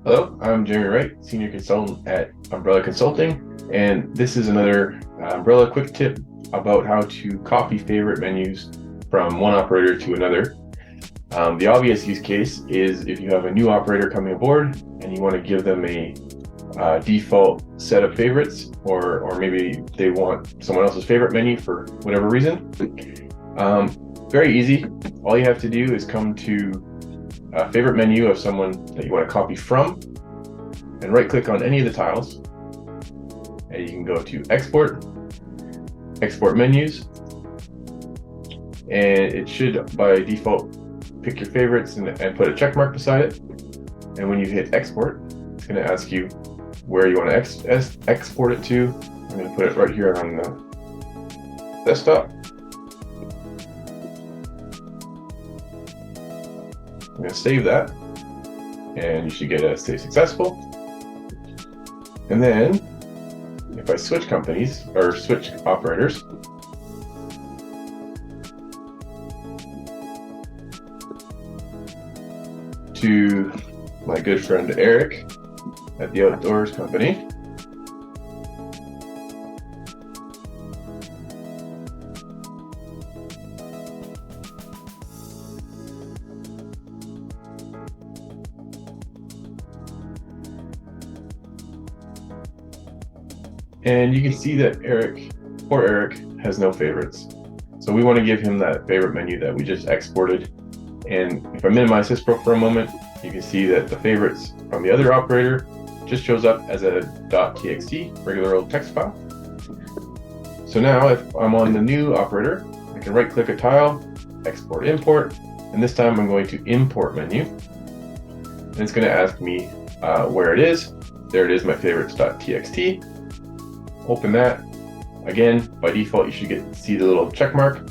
Hello, I'm Jeremy Wright, Senior Consultant at Umbrella Consulting, and this is another Umbrella Quick Tip about how to copy favorite menus from one operator to another. The obvious use case is if you have a new operator coming aboard and you want to give them a default set of favorites, or maybe they want someone else's favorite menu for whatever reason. Very easy. All you have to do is come to a favorite menu of someone that you want to copy from and right click on any of the tiles, and you can go to export menus, and it should by default pick your favorites and put a check mark beside it. And when you hit export, it's going to ask you where you want to export it to. I'm going to put it right here on the desktop. I'm going to save that, and you should get a stay successful. And then if I switch companies or switch operators, to my good friend Eric at the Outdoors Company, and you can see that poor Eric has no favorites. So we want to give him that favorite menu that we just exported. And if I minimize SYSPRO for a moment, you can see that the favorites from the other operator just shows up as a .txt, regular old text file. So now if I'm on the new operator, I can right click a tile, export import, and this time I'm going to import menu. And it's going to ask me where it is. There it is, my favorites.txt. Open that. Again, by default, you should see the little check mark.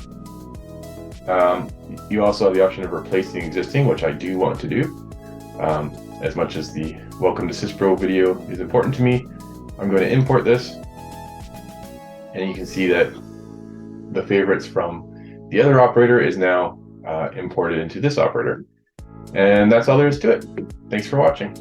You also have the option of replacing existing, which I do want to do. As much as the Welcome to SYSPRO video is important to me, I'm going to import this. And you can see that the favorites from the other operator is now imported into this operator. And that's all there is to it. Thanks for watching.